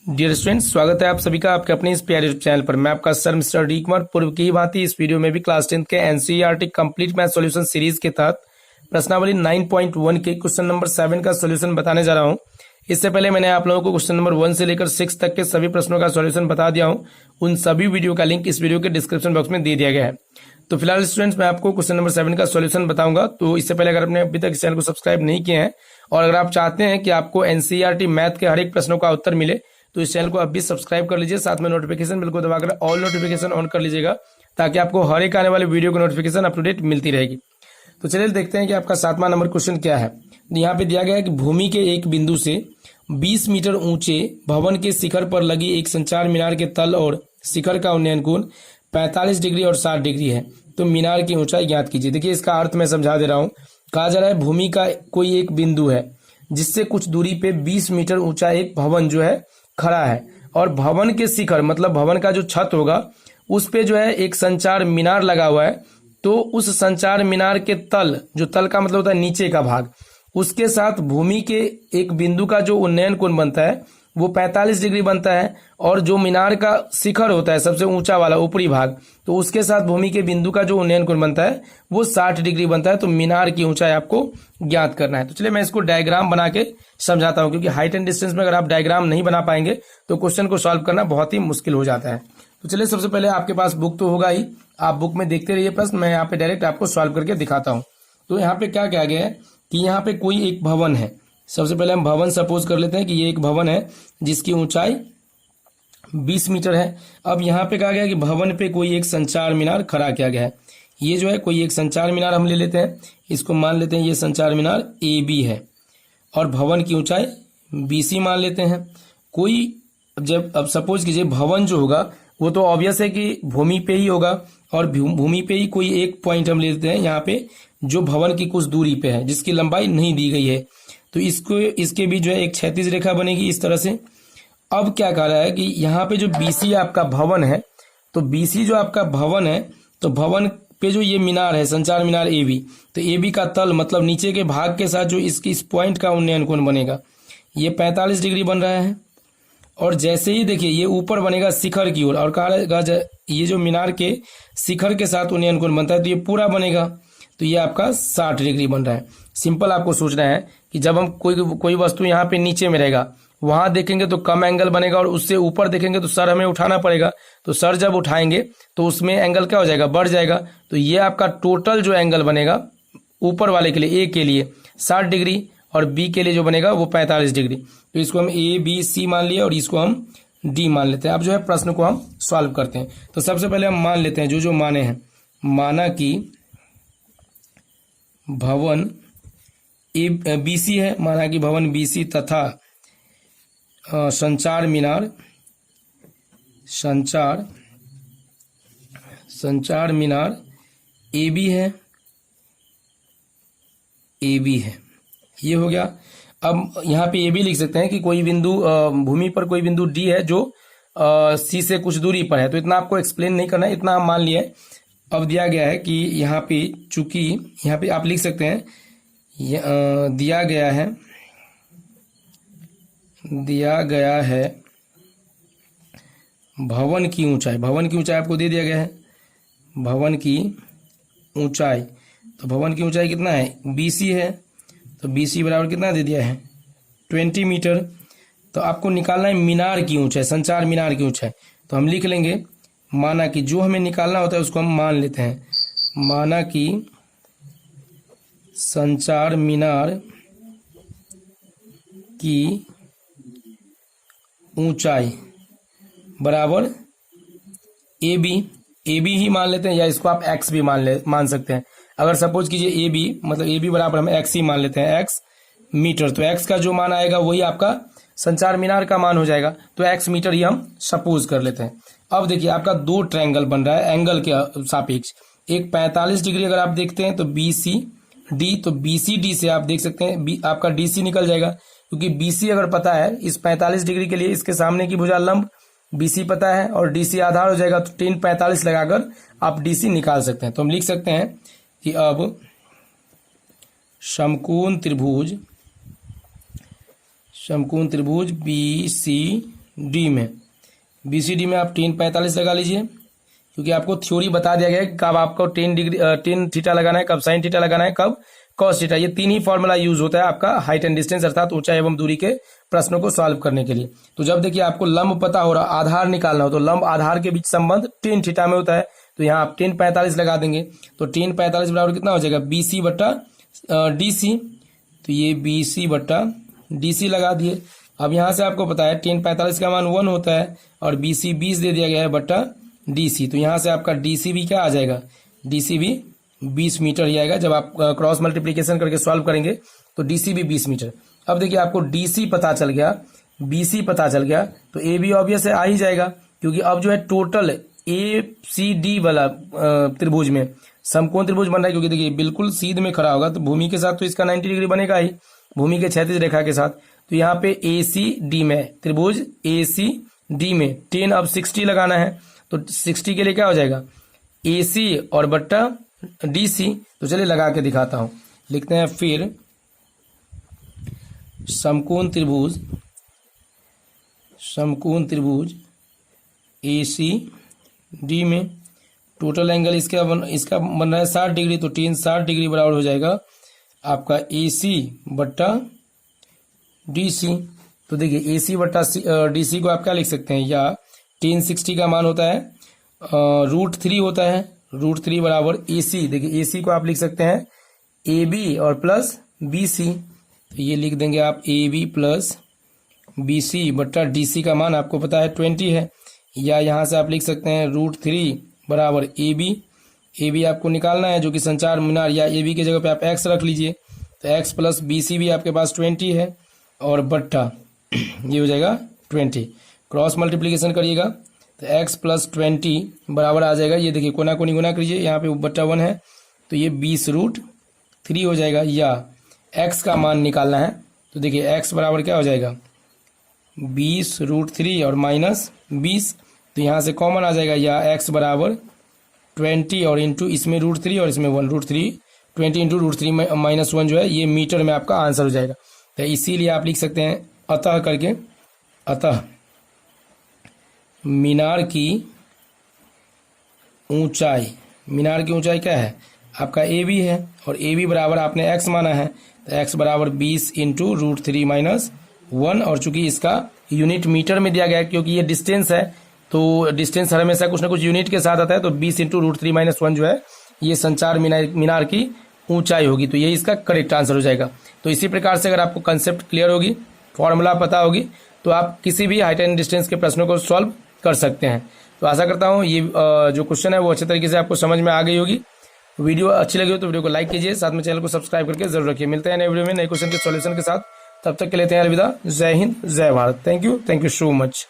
Dear students, स्वागत है आप सभी का आपके अपने इस प्यारे चैनल पर। मैं आपका सर मिस्टर डी कुमार। पूर्व की भांति इस वीडियो में भी क्लास 10 के NCERT complete math solution series के तहत प्रश्नावली 9.1 के क्वेश्चन नंबर 7 का सॉल्यूशन बताने जा रहा हूं। इससे पहले मैंने आप लोगों को क्वेश्चन नंबर 1 से लेकर 6 तक के सभी प्रश्नों का सॉल्यूशन बता दिया हूं। उन सभी वीडियो का लिंक इस वीडियो के डिस्क्रिप्शन बॉक्स में दे दिया गया है। तो फिलहाल स्टूडेंट्स, मैं आपको क्वेश्चन नंबर 7 का सॉल्यूशन बताऊंगा। तो इससे पहले अगर आपने अभी तक इस चैनल को सब्सक्राइब नहीं किए हैं और अगर आप चाहते हैं कि आपको एनसीईआरटी मैथ के हर एक प्रश्नों का उत्तर मिले तो इस चैनल को आप भी सब्सक्राइब कर लीजिए। साथ में नोटिफिकेशन बिल को दबाकर ऑल नोटिफिकेशन ऑन कर लीजिएगा ताकि आपको हर एक आने वाले वीडियो की नोटिफिकेशन अप टू डेट मिलती रहेगी। तो चलिए देखते हैं कि आपका 7वां नंबर क्वेश्चन क्या है। यहाँ पे दिया गया है कि भूमि के एक बिंदु से 20 मीटर ऊंचे भवन के शिखर पर लगी एक संचार मीनार के तल और शिखर का उन्नयन कोण 45 डिग्री और 60 डिग्री है। तो मीनार की ऊंचाई ज्ञात कीजिए। देखिए, इसका अर्थ मैं समझा दे रहा हूँ। कहा जा रहा है भूमि का कोई एक बिंदु है जिससे कुछ दूरी पे 20 मीटर ऊंचा एक भवन जो है खड़ा है और भवन के शिखर मतलब भवन का जो छत होगा उस पे जो है एक संचार मीनार लगा हुआ है। तो उस संचार मीनार के तल, जो तल का मतलब होता है नीचे का भाग, उसके साथ भूमि के एक बिंदु का जो उन्नयन कोण बनता है वो 45 डिग्री बनता है और जो मीनार का शिखर होता है सबसे ऊंचा वाला ऊपरी भाग, तो उसके साथ भूमि के बिंदु का जो उन्नयन कोण बनता है वो 60 डिग्री बनता है। तो मीनार की ऊंचाई आपको ज्ञात करना है। तो चलिए मैं इसको डायग्राम बना के समझाता हूं, क्योंकि हाइट एंड डिस्टेंस में अगर आप डायग्राम नहीं बना पाएंगे तो क्वेश्चन को सॉल्व करना बहुत ही मुश्किल हो जाता है। तो चलिए, सबसे पहले आपके पास बुक तो होगा ही, आप बुक में देखते रहिए प्रश्न। मैं यहाँ पे डायरेक्ट आपको सॉल्व करके दिखाता हूँ। तो यहाँ पे क्या कहा गया है कि यहाँ पे कोई एक भवन है। सबसे पहले हम भवन सपोज कर लेते हैं कि ये एक भवन है जिसकी ऊंचाई 20 मीटर है। अब यहाँ पे कहा गया कि भवन पे कोई एक संचार मीनार खड़ा किया गया है। ये जो है कोई एक संचार मीनार हम ले लेते हैं, इसको मान लेते हैं ये संचार मीनार AB है और भवन की ऊंचाई BC मान लेते हैं। कोई जब अब सपोज कीजिए भवन जो होगा वो तो ऑब्वियस है कि भूमि पे ही होगा और भूमि पे ही कोई एक पॉइंट हम ले लेते हैं यहाँ पे जो भवन की कुछ दूरी पे है जिसकी लंबाई नहीं दी गई है। तो इसको इसके बीच जो है एक क्षैतिज रेखा बनेगी इस तरह से। अब क्या कह रहा है कि यहाँ पे जो BC आपका भवन है, तो BC जो आपका भवन है, तो भवन पे जो ये मीनार है संचार मीनार AB, तो AB का तल मतलब नीचे के भाग के साथ जो इसकी इस पॉइंट का उन्नयन कोण बनेगा ये 45 डिग्री बन रहा है। और जैसे ही देखिए ये ऊपर बनेगा शिखर की ओर और कहा ये जो मीनार के शिखर के साथ उन्नयन कोण बनता है तो ये पूरा बनेगा, तो ये आपका 60 डिग्री बन रहा है। सिंपल आपको सोचना है कि जब हम कोई वस्तु यहाँ पे नीचे में रहेगा वहां देखेंगे तो कम एंगल बनेगा और उससे ऊपर देखेंगे तो सर हमें उठाना पड़ेगा। तो सर जब उठाएंगे तो उसमें एंगल क्या हो जाएगा, बढ़ जाएगा। तो ये आपका टोटल जो एंगल बनेगा ऊपर वाले के लिए A के लिए 60 डिग्री और B के लिए जो बनेगा वो 45 डिग्री। तो इसको हम ABC मान लिए और इसको हम D मान लेते हैं। अब जो है प्रश्न को हम सॉल्व करते हैं। तो सबसे पहले हम मान लेते हैं जो माने हैं। माना कि भवन BC है, माना कि भवन BC तथा संचार मीनार AB है, ये हो गया। अब यहाँ पे ये भी लिख सकते हैं कि कोई बिंदु भूमि पर कोई बिंदु D है जो C से कुछ दूरी पर है। तो इतना आपको एक्सप्लेन नहीं करना है, इतना हम मान लिया है। अब दिया गया है कि यहाँ पे चूंकि यहाँ पे आप लिख सकते हैं दिया गया है भवन की ऊंचाई आपको दे दिया गया है। भवन की ऊंचाई, तो भवन की ऊंचाई कितना है, BC है, तो BC बराबर कितना दे दिया है 20 मीटर। तो आपको निकालना है मीनार की ऊंचाई, संचार मीनार की ऊंचाई। तो हम लिख लेंगे, माना कि जो हमें निकालना होता है उसको हम मान लेते हैं। माना कि संचार मीनार की ऊंचाई बराबर AB ही मान लेते हैं, या इसको आप X भी मान सकते हैं। अगर सपोज कीजिए AB मतलब AB बराबर हम X ही मान लेते हैं, X मीटर। तो X का जो मान आएगा वही आपका संचार मीनार का मान हो जाएगा। तो X मीटर ही हम सपोज कर लेते हैं। अब देखिए आपका दो ट्रायंगल बन रहा है एंगल के सापेक्ष। एक 45 डिग्री अगर आप देखते हैं तो BCD, तो BCD से आप देख सकते हैं आपका DC निकल जाएगा, क्योंकि BC अगर पता है इस 45 डिग्री के लिए इसके सामने की भुजा लंब BC पता है और DC आधार हो जाएगा। तो 10 45 लगाकर आप DC निकाल सकते हैं। तो हम लिख सकते हैं कि अब समकोण त्रिभुज BCD डी में, BCD में आप टेन 45 लगा लीजिए, क्योंकि आपको थ्योरी बता दिया गया है कि कब आपको टेन थीटा लगाना है, कब साइन थीटा लगाना है, कब कॉस थीटा। ये तीन ही फॉर्मूला यूज होता है आपका हाइट एंड डिस्टेंस अर्थात ऊंचाई एवं दूरी के प्रश्नों को सॉल्व करने के लिए। तो जब देखिए आपको लंब पता हो रहा, आधार निकालना हो, तो लंब आधार के बीच संबंध टेन थीटा में होता है। तो यहाँ आप टेन 45 लगा देंगे, तो टेन 45 बराबर कितना हो जाएगा, BC बट्टा DC। तो ये BC बट्टा DC लगा दिए। अब यहाँ से आपको पता है टेन 45 का मान 1 होता है और BC 20 दे दिया गया है बट्टा DC। तो यहाँ से आपका DC भी क्या आ जाएगा, DC भी 20 मीटर ही आएगा। जब आप क्रॉस मल्टीप्लीकेशन करके सॉल्व करेंगे तो DC भी 20 मीटर। अब देखिए आपको DC पता चल गया, BC पता चल गया, तो A भी ऑब्वियस है आ ही जाएगा, क्योंकि अब जो है टोटल ACD वाला त्रिभुज में समकोण त्रिभुज बन रहा है। क्योंकि देखिए बिल्कुल सीध में खड़ा होगा तो भूमि के साथ तो इसका 90 डिग्री बनेगा ही, भूमि के क्षैतिज रेखा के साथ। तो यहाँ पे ACD में त्रिभुज ACD में 10 अब 60 लगाना है, तो 60 के लिए क्या हो जाएगा, AC और बट्टा DC। तो चलिए लगा के दिखाता हूं, लिखते हैं फिर समकोण त्रिभुज ACD में टोटल एंगल इसका बन रहा है 60 डिग्री, तो 10 60 डिग्री बराबर हो जाएगा आपका AC बट्टा DC। तो देखिए AC बट्टा DC को आप क्या लिख सकते हैं, या 1060 का मान होता है √3 होता है, √3 बराबर AC। देखिए AC को आप लिख सकते हैं AB और प्लस BC। तो ये लिख देंगे आप AB प्लस BC बट्टा DC का मान आपको पता है 20 है, या यहाँ से आप लिख सकते हैं √3 बराबर AB आपको निकालना है जो कि संचार मीनार, या AB की जगह पे आप x रख लीजिए। तो x प्लस BC भी आपके पास 20 है और बट्टा ये हो जाएगा 20। क्रॉस मल्टीप्लीकेशन करिएगा तो x प्लस 20 बराबर आ जाएगा, ये देखिए कोना कोनी गुना करिए, यहाँ पे बट्टा 1 है तो ये 20√3 हो जाएगा। या x का मान निकालना है तो देखिए x बराबर क्या हो जाएगा 20√3 और माइनस 20, तो यहाँ से कॉमन आ जाएगा, या x बराबर 20 और इंटू इसमें √3 और इसमें 1 √3, 20 इंटू √3 माइनस 1 जो है ये मीटर में आपका आंसर हो जाएगा। तो इसीलिए आप लिख सकते हैं अतः करके, अतः मीनार की ऊंचाई क्या है आपका AB है, और AB बराबर आपने x माना है, तो x बराबर 20 इंटू √3 माइनस 1, और चूंकि इसका यूनिट मीटर में दिया गया है क्योंकि ये डिस्टेंस है, तो डिस्टेंस हमेशा कुछ ना कुछ यूनिट के साथ आता है, तो 20 इंटू √3 माइनस 1 जो है ये संचार मीनार की ऊंचाई होगी। तो यही इसका करेक्ट आंसर हो जाएगा। तो इसी प्रकार से अगर आपको कंसेप्ट क्लियर होगी, फॉर्मूला पता होगी, तो आप किसी भी हाइट एंड डिस्टेंस के प्रश्नों को सॉल्व कर सकते हैं। तो आशा करता हूँ ये जो क्वेश्चन है वो अच्छे तरीके से आपको समझ में आ गई होगी। वीडियो अच्छी लगी हो तो वीडियो को लाइक कीजिए, साथ में चैनल को सब्सक्राइब करके जरूर रखिए। मिलते हैं नए वीडियो में नए क्वेश्चन के सॉल्यूशन के साथ, तब तक के लिए अलविदा। जय हिंद, जय Bharat. Thank you so much.